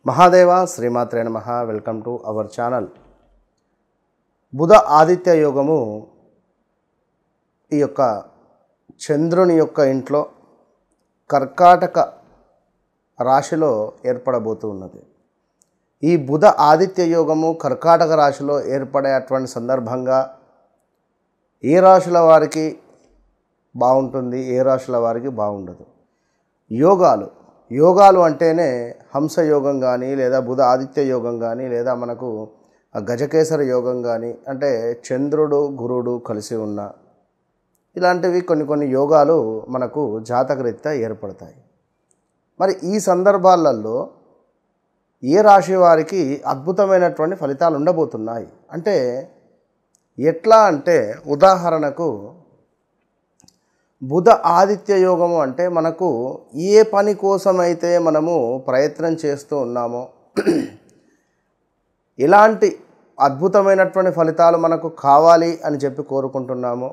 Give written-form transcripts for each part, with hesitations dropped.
మహాదేవ శ్రీమాత్రే నమః. Welcome to our channel. బుధ ఆదిత్య యోగము ఈ యొక్క చంద్రుని యొక్క ఇంట్లో కర్కాటక రాశిలో ఏర్పడబోతూ ఉన్నది. ఈ బుధ ఆదిత్య యోగము కర్కాటక రాశిలో ఏర్పడేటువంటి సందర్భంగా ఏ రాశుల వారికి బాగుంటుంది, ఏ రాశుల వారికి బాగుండదు. యోగాలు అంటేనే హంసయోగం కానీ, లేదా బుధ ఆదిత్య యోగం కానీ, లేదా మనకు గజకేసర యోగం కానీ, అంటే చంద్రుడు గురుడు కలిసి ఉన్న ఇలాంటివి కొన్ని యోగాలు మనకు జాతకరీత్యా ఏర్పడతాయి. మరి ఈ సందర్భాలలో ఏ రాశి వారికి అద్భుతమైనటువంటి ఫలితాలు ఉండబోతున్నాయి అంటే ఎట్లా అంటే, ఉదాహరణకు బుధ ఆదిత్య యోగము అంటే మనకు ఏ పని కోసమైతే మనము ప్రయత్నం చేస్తూ ఉన్నామో, ఎలాంటి అద్భుతమైనటువంటి ఫలితాలు మనకు కావాలి అని చెప్పి కోరుకుంటున్నామో,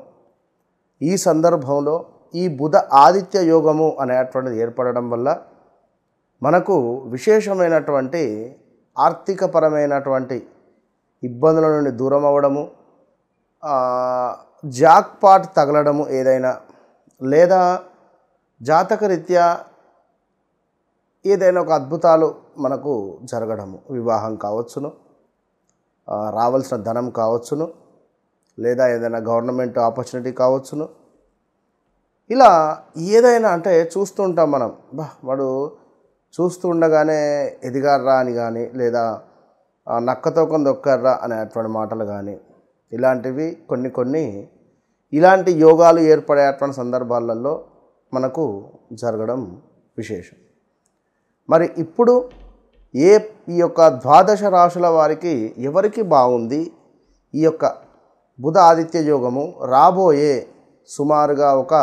ఈ సందర్భంలో ఈ బుధ ఆదిత్య యోగము అనేటువంటిది ఏర్పడడం వల్ల మనకు విశేషమైనటువంటి ఆర్థికపరమైనటువంటి ఇబ్బందుల నుండి దూరం అవ్వడము, జాక్పాట్ తగలడము ఏదైనా, లేదా జాతకరీత్యా ఏదైనా ఒక అద్భుతాలు మనకు జరగడము, వివాహం కావచ్చును, రావాల్సిన ధనం కావచ్చును, లేదా ఏదైనా గవర్నమెంట్ ఆపర్చునిటీ కావచ్చును. ఇలా ఏదైనా అంటే చూస్తూ ఉంటాం మనం, వాడు చూస్తూ ఉండగానే ఎదిగారా అని కానీ, లేదా నక్కతో కొంత దొక్కారా అనేటువంటి మాటలు కానీ, ఇలాంటివి కొన్ని ఇలాంటి యోగాలు ఏర్పడేటువంటి సందర్భాలలో మనకు జరగడం విశేషం. మరి ఇప్పుడు ఈ యొక్క ద్వాదశ రాశుల వారికి ఎవరికి బాగుంది ఈ యొక్క బుధ ఆదిత్య యోగము? రాబోయే సుమారుగా ఒక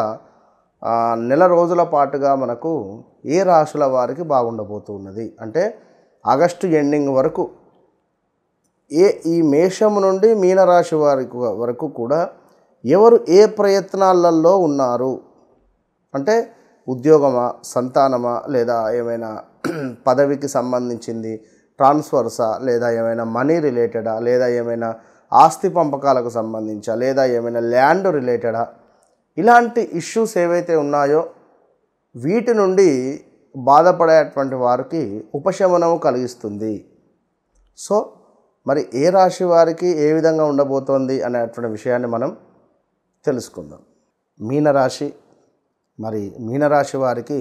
నెల రోజుల పాటుగా మనకు ఏ రాశుల వారికి బాగుండబోతున్నది అంటే ఆగస్టు ఎండింగ్ వరకు ఈ మేషము నుండి మీనరాశి వారికి వరకు కూడా ఎవరు ఏ ప్రయత్నాలలో ఉన్నారు అంటే ఉద్యోగమా, సంతానమా, లేదా ఏమైనా పదవికి సంబంధించింది, ట్రాన్స్ఫర్సా, లేదా ఏమైనా మనీ రిలేటెడా, లేదా ఏమైనా ఆస్తి పంపకాలకు సంబంధించా, లేదా ఏమైనా ల్యాండ్ రిలేటెడా, ఇలాంటి ఇష్యూస్ ఏవైతే ఉన్నాయో వీటి నుండి బాధపడేటువంటి వారికి ఉపశమనము కలిగిస్తుంది. సో మరి ఏ రాశి వారికి ఏ విధంగా ఉండబోతోంది అనేటువంటి విషయాన్ని మనం తెలుసుకుందాం. మీనరాశి. మరి మీనరాశి వారికి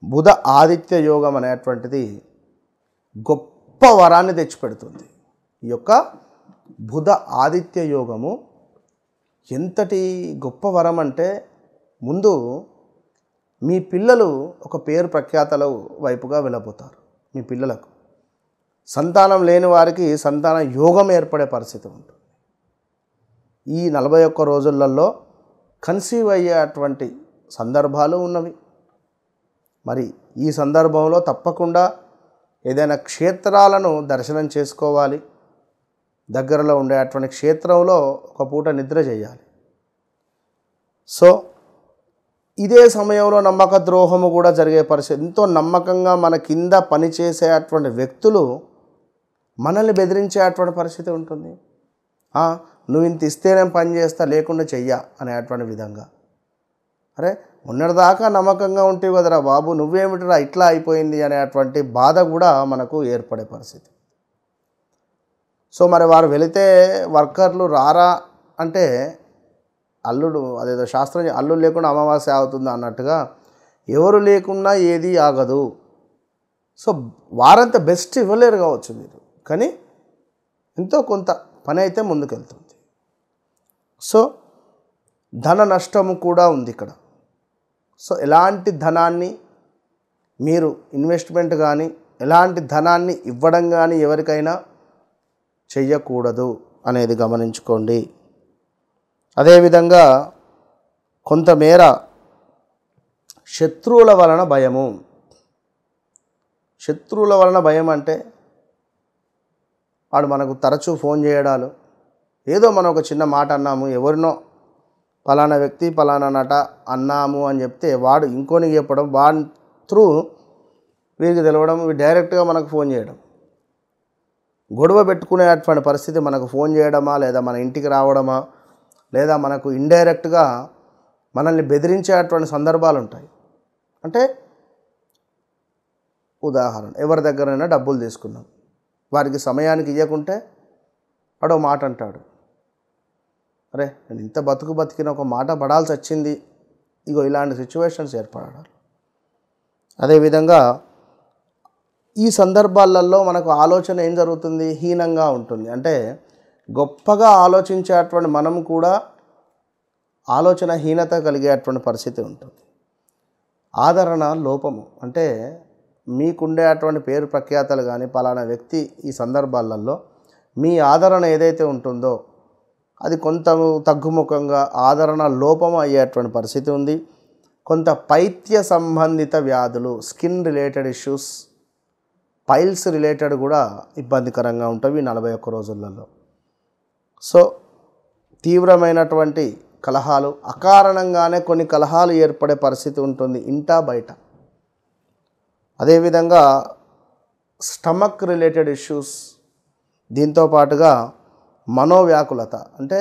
బుధ ఆదిత్య యోగం అనేటువంటిది గొప్ప వరాన్ని తెచ్చిపెడుతుంది. ఈ యొక్క బుధ ఆదిత్య యోగము ఎంతటి గొప్ప వరం అంటే, ముందు మీ పిల్లలు ఒక పేరు ప్రఖ్యాతల వైపుగా వెళ్ళబోతారు. మీ పిల్లలకు సంతానం లేని వారికి సంతాన యోగం ఏర్పడే పరిస్థితి ఉంటుంది. ఈ 41 రోజులలో కన్సీవ్ అయ్యేటువంటి సందర్భాలు ఉన్నవి. మరి ఈ సందర్భంలో తప్పకుండా ఏదైనా క్షేత్రాలను దర్శనం చేసుకోవాలి. దగ్గరలో ఉండేటువంటి క్షేత్రంలో ఒక పూట నిద్ర చేయాలి. సో ఇదే సమయంలో నమ్మక ద్రోహము కూడా జరిగే పరిస్థితి. ఎంతో నమ్మకంగా మన కింద పనిచేసేటువంటి వ్యక్తులు మనల్ని బెదిరించేటువంటి పరిస్థితి ఉంటుంది. నువ్వు ఇంత ఇస్తేనే పని చేస్తా, లేకుండా చెయ్యా అనేటువంటి విధంగా. అరే మొన్నటిదాకా నమ్మకంగా ఉంటే కదరా బాబు, నువ్వేమిటిరా ఇట్లా అయిపోయింది అనేటువంటి బాధ కూడా మనకు ఏర్పడే పరిస్థితి. సో మరి వారు వెళితే వర్కర్లు రారా అంటే, అల్లుడు అదేదో శాస్త్రం, అల్లుడు లేకుండా అమావాస్య అవుతుంది అన్నట్టుగా ఎవరు లేకున్నా ఏది ఆగదు. సో వారంతా బెస్ట్ ఇవ్వలేరు కావచ్చు మీరు, కానీ ఎంతో కొంత పని అయితే ముందుకెళ్తుంది. సో ధన నష్టము కూడా ఉంది ఇక్కడ. సో ఎలాంటి ధనాన్ని మీరు ఇన్వెస్ట్మెంట్ కానీ, ఎలాంటి ధనాన్ని ఇవ్వడం కానీ ఎవరికైనా చెయ్యకూడదు అనేది గమనించుకోండి. అదేవిధంగా కొంతమేర శత్రువుల వలన భయము. శత్రువుల వలన భయం అంటే వాడు మనకు తరచూ ఫోన్ చేయడాలు, ఏదో మనం ఒక చిన్న మాట అన్నాము, ఎవరినో పలానా వ్యక్తి పలానా నట అన్నాము అని చెప్తే వాడు ఇంకోనికి చెప్పడం, వాడి త్రూ వీరికి తెలవడం, డైరెక్ట్గా మనకు ఫోన్ చేయడం, గొడవ పెట్టుకునేటువంటి పరిస్థితి, మనకు ఫోన్ చేయడమా లేదా మన ఇంటికి రావడమా లేదా మనకు ఇండైరెక్ట్గా మనల్ని బెదిరించేటువంటి సందర్భాలు ఉంటాయి. అంటే ఉదాహరణ, ఎవరి దగ్గరైనా డబ్బులు తీసుకున్నాం, వారికి సమయానికి ఇవ్వకుంటే వాడు మాట అంటాడు, అరే నేను ఇంత బతికిన ఒక మాట పడాల్సి వచ్చింది. ఇగో ఇలాంటి సిచ్యువేషన్స్ ఏర్పడాలి. అదేవిధంగా ఈ సందర్భాలలో మనకు ఆలోచన ఏం జరుగుతుంది, హీనంగా ఉంటుంది. అంటే గొప్పగా ఆలోచించేటువంటి మనం కూడా ఆలోచన హీనత కలిగేటువంటి పరిస్థితి ఉంటుంది. ఆదరణ లోపము, అంటే మీకుండే అటువంటి పేరు ప్రఖ్యాతలు కానీ పలానా వ్యక్తి ఈ సందర్భాలలో మీ ఆదరణ ఏదైతే ఉంటుందో అది కొంత తగ్గుముఖంగా ఆదరణ లోపము అయ్యేటువంటి పరిస్థితి ఉంది. కొంత పైత్య సంబంధిత వ్యాధులు, skin related issues, piles related కూడా ఇబ్బందికరంగా ఉంటాయి 41 రోజులలో. సో తీవ్రమైనటువంటి కలహాలు, అకారణంగానే కొన్ని కలహాలు ఏర్పడే పరిస్థితి ఉంటుంది ఇంటా బయట. అదేవిధంగా స్టమక్ రిలేటెడ్ ఇష్యూస్, దీంతో పాటుగా మనోవ్యాకులత, అంటే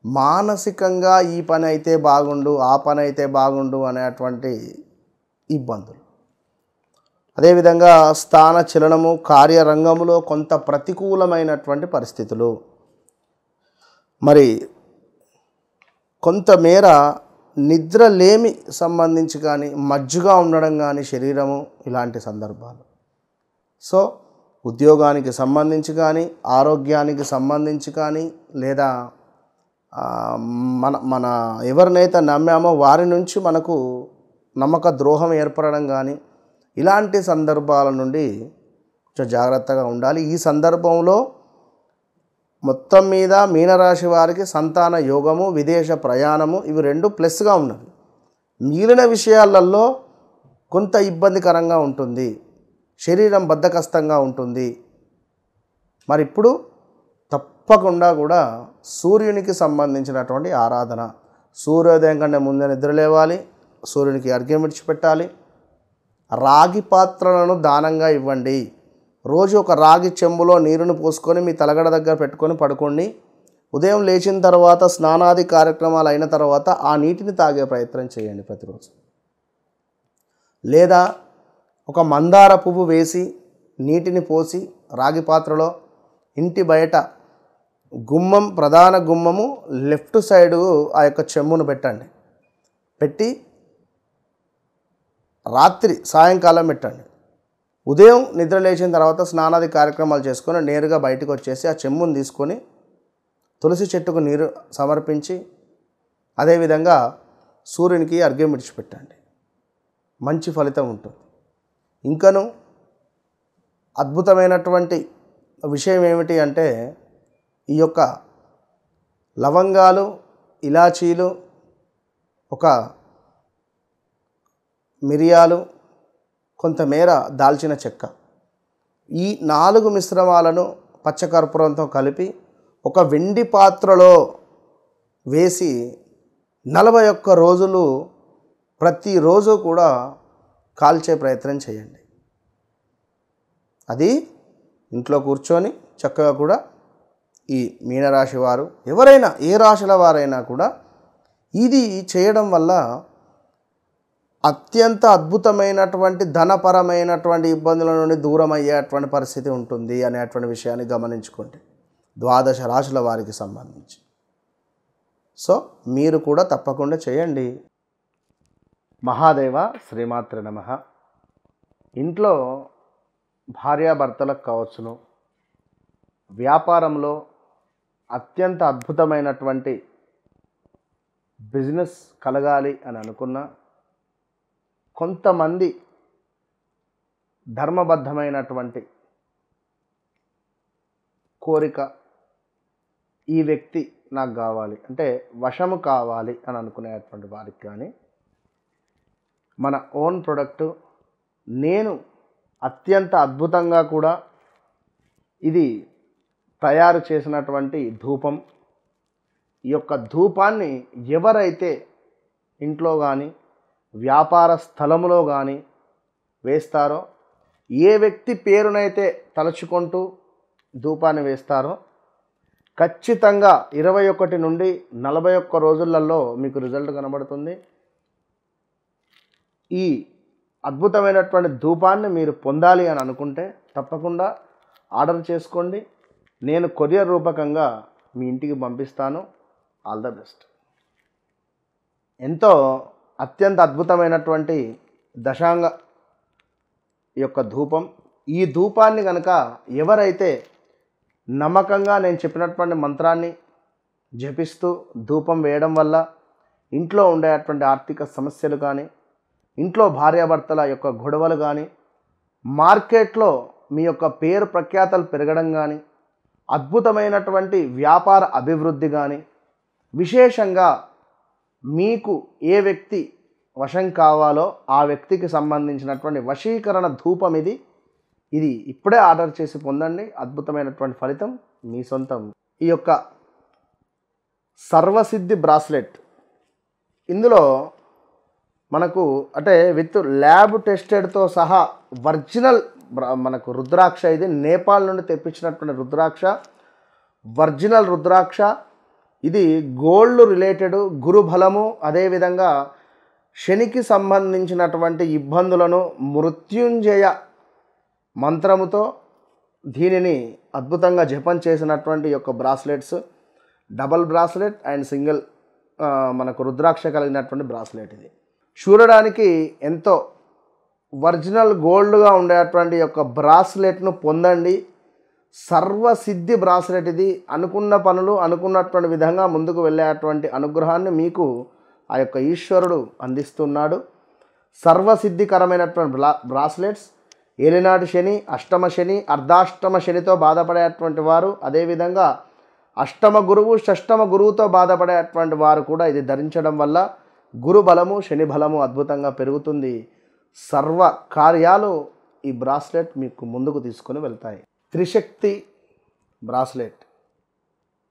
మానసికంగా ఈ పని అయితే బాగుండు, ఆ పని అయితే బాగుండు అనేటువంటి ఇబ్బందులు. అదేవిధంగా స్థాన చలనము, కార్యరంగంలో కొంత ప్రతికూలమైనటువంటి పరిస్థితులు, మరి కొంతమేర నిద్రలేమి సంబంధించి కానీ మజ్జుగా ఉండడం కానీ శరీరము, ఇలాంటి సందర్భాలు. సో ఉద్యోగానికి సంబంధించి కానీ ఆరోగ్యానికి సంబంధించి కానీ లేదా మన ఎవరినైతే నమ్మామో వారి నుంచి మనకు నమ్మక ద్రోహం ఏర్పడడం కానీ ఇలాంటి సందర్భాల నుండి కొంచెం జాగ్రత్తగా ఉండాలి. ఈ సందర్భంలో మొత్తం మీద మీనరాశి వారికి సంతాన యోగము, విదేశ ప్రయాణము, ఇవి రెండు ప్లస్గా ఉన్నవి. మిగిలిన విషయాలలో కొంత ఇబ్బందికరంగా ఉంటుంది, శరీరం బద్ధకస్తంగా ఉంటుంది. మరి ఇప్పుడు తప్పకుండా కూడా సూర్యునికి సంబంధించినటువంటి ఆరాధన, సూర్యోదయం కంటే ముందే నిద్రలేవాలి, సూర్యునికి అర్ఘ్యం విడిచిపెట్టాలి, రాగి పాత్రలను దానంగా ఇవ్వండి. రోజు ఒక రాగి చెంబులో నీరును పోసుకొని మీ తలగడ దగ్గర పెట్టుకొని పడుకోండి. ఉదయం లేచిన తర్వాత స్నానాది కార్యక్రమాలు అయిన తర్వాత ఆ నీటిని తాగే ప్రయత్నం చేయండి ప్రతిరోజు. లేదా ఒక మందార పువ్వు వేసి నీటిని పోసి రాగి పాత్రలో ఇంటి బయట గుమ్మం, ప్రధాన గుమ్మము లెఫ్ట్ సైడు ఆ యొక్క చెంబును పెట్టండి. పెట్టి రాత్రి సాయంకాలం పెట్టండి. ఉదయం నిద్ర లేచిన తర్వాత స్నానాది కార్యక్రమాలు చేసుకొని నేరుగా బయటకు వచ్చేసి ఆ చెంబును తీసుకొని తులసి చెట్టుకు నీరు సమర్పించి అదేవిధంగా సూర్యునికి అర్ఘ్యం విడిచిపెట్టండి. మంచి ఫలితం ఉంటుంది. ఇంకను అద్భుతమైనటువంటి విషయం ఏమిటి అంటే ఈ యొక్క లవంగాలు, ఇలాచీలు, ఒక మిరియాలు, కొంతమేర దాల్చిన చెక్క, ఈ 4 మిశ్రమాలను పచ్చకర్పూరంతో కలిపి ఒక వెండి పాత్రలో వేసి 41 రోజులు ప్రతిరోజు కూడా కాల్చే ప్రయత్నం చేయండి. అది ఇంట్లో కూర్చొని చక్కగా కూడా ఈ మీనరాశి వారు, ఎవరైనా ఏ రాశుల వారైనా కూడా ఇది చేయడం వల్ల అత్యంత అద్భుతమైనటువంటి ధనపరమైనటువంటి ఇబ్బందుల నుండి దూరం అయ్యేటువంటి పరిస్థితి ఉంటుంది అనేటువంటి విషయాన్ని గమనించుకోండి 12 రాశుల వారికి సంబంధించి. సో మీరు కూడా తప్పకుండా చేయండి. మహాదేవ శ్రీమాత్ర నమః. ఇంట్లో భార్యాభర్తలకు కావచ్చును, వ్యాపారంలో అత్యంత అద్భుతమైనటువంటి బిజినెస్ కలగాలి అని అనుకున్న కొంతమంది ధర్మబద్ధమైనటువంటి కోరిక, ఈ వ్యక్తి నాకు కావాలి అంటే వశము కావాలి అని అనుకునేటువంటి వారికి కానీ మన ఓన్ ప్రొడక్టు నేను అత్యంత అద్భుతంగా కూడా ఇది తయారు చేసినటువంటి ధూపం, ఈ యొక్క ధూపాన్ని ఎవరైతే ఇంట్లో కానీ వ్యాపార స్థలములో కానీ వేస్తారో ఏ వ్యక్తి పేరునైతే తలుచుకుంటూ ధూపాన్ని వేస్తారో ఖచ్చితంగా 21 నుండి 41 రోజులలో మీకు రిజల్ట్ కనబడుతుంది. ఈ అద్భుతమైనటువంటి ధూపాన్ని మీరు పొందాలి అని అనుకుంటే తప్పకుండా ఆర్డర్ చేసుకోండి. నేను కొరియర్ రూపకంగా మీ ఇంటికి పంపిస్తాను. All the best. ఎంతో అత్యంత అద్భుతమైనటువంటి దశాంగ యొక్క ధూపం. ఈ ధూపాన్ని కనుక ఎవరైతే నమ్మకంగా నేను చెప్పినటువంటి మంత్రాన్ని జపిస్తూ ధూపం వేయడం వల్ల ఇంట్లో ఉండేటువంటి ఆర్థిక సమస్యలు కానీ, ఇంట్లో భార్యాభర్తల యొక్క గొడవలు కానీ, మార్కెట్లో మీ యొక్క పేరు ప్రఖ్యాతలు పెరగడం కానీ, అద్భుతమైనటువంటి వ్యాపార అభివృద్ధి కానీ, విశేషంగా మీకు ఏ వ్యక్తి వశం కావాలో ఆ వ్యక్తికి సంబంధించినటువంటి వశీకరణ ధూపం ఇది ఇప్పుడే ఆర్డర్ చేసి పొందండి. అద్భుతమైనటువంటి ఫలితం మీ సొంతం. ఈ యొక్క సర్వసిద్ధి బ్రాస్లెట్ ఇందులో మనకు అంటే విత్ ల్యాబ్ టెస్టెడ్తో సహా ఒరిజినల్ మనకు రుద్రాక్ష, ఇది నేపాల్ నుండి తెప్పించినటువంటి రుద్రాక్ష, ఒరిజినల్ రుద్రాక్ష. ఇది గోల్డ్ రిలేటెడ్, గురుబలము, అదేవిధంగా శనికి సంబంధించినటువంటి ఇబ్బందులను మృత్యుంజయ మంత్రముతో దీనిని అద్భుతంగా జపం చేసినటువంటి యొక్క bracelets, double bracelet and single మనకు రుద్రాక్ష కలిగినటువంటి బ్రాస్లెట్. ఇది చూడడానికి ఎంతో ఒరిజినల్ గోల్డ్గా ఉండేటువంటి యొక్క బ్రాస్లెట్ను పొందండి. సర్వసిద్ధి బ్రాస్లెట్ ఇది. అనుకున్న పనులు అనుకున్నటువంటి విధంగా ముందుకు వెళ్ళేటువంటి అనుగ్రహాన్ని మీకు ఆ యొక్క ఈశ్వరుడు అందిస్తున్నాడు. సర్వసిద్ధికరమైనటువంటి బ్రాస్లెట్స్. ఏలినాటి శని, అష్టమ శని, అర్ధాష్టమ శనితో బాధపడేటువంటి వారు, అదేవిధంగా అష్టమ గురువు, షష్టమ గురువుతో బాధపడేటువంటి వారు కూడా ఇది ధరించడం వల్ల గురు బలము, శని బలము అద్భుతంగా పెరుగుతుంది. సర్వ కార్యాలు ఈ బ్రాస్లెట్ మీకు ముందుకు తీసుకొని వెళ్తాయి. Trishakti bracelet,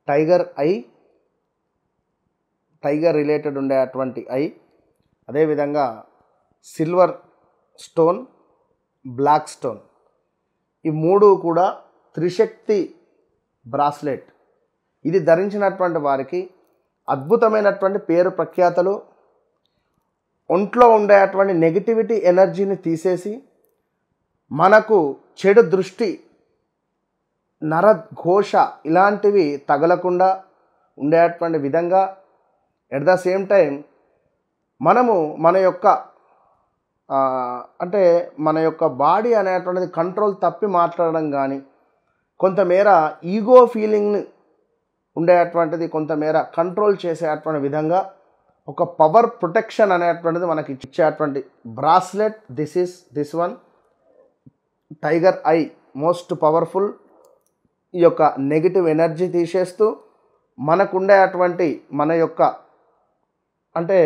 tiger eye, tiger related ఉండేటువంటి ఐ, అదేవిధంగా సిల్వర్ స్టోన్, బ్లాక్ స్టోన్, ఈ మూడు కూడా త్రిశక్తి బ్రాస్లెట్. ఇది ధరించినటువంటి వారికి అద్భుతమైనటువంటి పేరు ప్రఖ్యాతలు, ఒంట్లో ఉండేటువంటి నెగిటివిటీ ఎనర్జీని తీసేసి మనకు చెడు దృష్టి, నరఘోష ఇలాంటివి తగలకుండా ఉండేటువంటి విధంగా, ఎట్ ద సేమ్ టైం మనము మన యొక్క అంటే మన యొక్క బాడీ అనేటువంటిది కంట్రోల్ తప్పి మాట్లాడడం కానీ, కొంతమేర ఈగో ఫీలింగ్ని ఉండేటువంటిది కొంతమేర కంట్రోల్ చేసేటువంటి విధంగా ఒక పవర్ ప్రొటెక్షన్ అనేటువంటిది మనకి ఇచ్చేటువంటి bracelet. This one tiger I most powerful. ఈ యొక్క నెగిటివ్ ఎనర్జీ తీసేస్తూ మనకుండేటువంటి మన యొక్క అంటే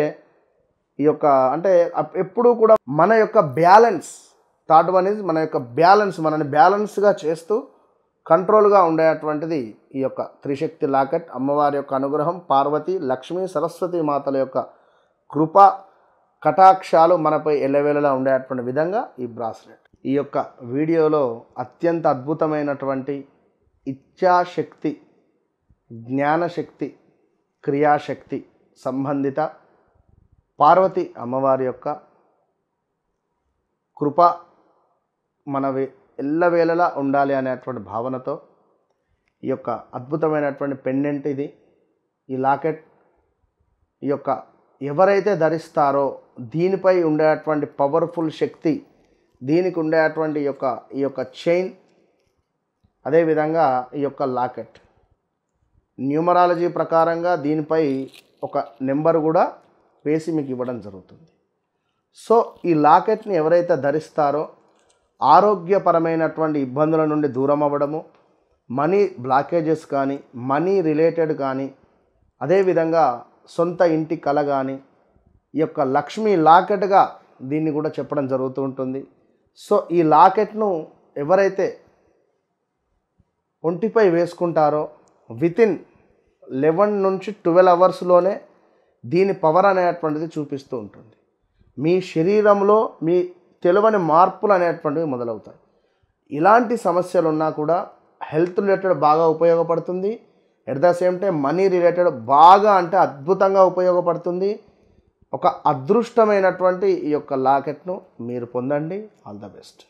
ఈ యొక్క అంటే ఎప్పుడూ కూడా మన యొక్క బ్యాలెన్స్, థర్డ్ వన్ ఈజ్ మన యొక్క బ్యాలెన్స్, మనని బ్యాలెన్స్గా చేస్తూ కంట్రోల్గా ఉండేటువంటిది ఈ యొక్క త్రిశక్తి లాకెట్. అమ్మవారి యొక్క అనుగ్రహం, పార్వతి, లక్ష్మీ, సరస్వతి మాతల యొక్క కృప కటాక్షాలు మనపై ఎల్లవేళలా ఉండేటువంటి విధంగా ఈ బ్రాస్లెట్. ఈ యొక్క వీడియోలో అత్యంత అద్భుతమైనటువంటి ఇచ్ఛాశక్తి, జ్ఞానశక్తి, క్రియాశక్తి సంబంధిత పార్వతి అమ్మవారి యొక్క కృప మనవి ఎల్లవేళలా ఉండాలి అనేటువంటి భావనతో ఈ యొక్క అద్భుతమైనటువంటి పెండెంట్ ఇది. ఈ లాకెట్ ఈ యొక్క ఎవరైతే ధరిస్తారో దీనిపై ఉండేటువంటి పవర్ఫుల్ శక్తి, దీనికి ఉండేటువంటి ఈ యొక్క చైన్, అదేవిధంగా ఈ యొక్క లాకెట్ న్యూమరాలజీ ప్రకారంగా దీనిపై ఒక నెంబర్ కూడా వేసి మీకు ఇవ్వడం జరుగుతుంది. సో ఈ లాకెట్ని ఎవరైతే ధరిస్తారో ఆరోగ్యపరమైనటువంటి ఇబ్బందుల నుండి దూరం అవ్వడము, మనీ బ్లాకేజెస్ కానీ, మనీ రిలేటెడ్ కానీ, అదేవిధంగా సొంత ఇంటి కల కానీ, ఈ యొక్క లక్ష్మీ లాకెట్గా దీన్ని కూడా చెప్పడం జరుగుతూ ఉంటుంది. సో ఈ లాకెట్ను ఎవరైతే ఒంటిపై వేసుకుంటారో వితిన్ 11 నుంచి 12 అవర్స్లోనే దీని పవర్ అనేటువంటిది చూపిస్తూ ఉంటుంది. మీ శరీరంలో మీ తెలియని మార్పులు అనేటువంటివి మొదలవుతాయి. ఇలాంటి సమస్యలు ఉన్నా కూడా హెల్త్ రిలేటెడ్ బాగా ఉపయోగపడుతుంది. At the same time money related బాగా అంటే అద్భుతంగా ఉపయోగపడుతుంది. ఒక అదృష్టమైనటువంటి ఈ యొక్క లాకెట్ను మీరు పొందండి. All the best.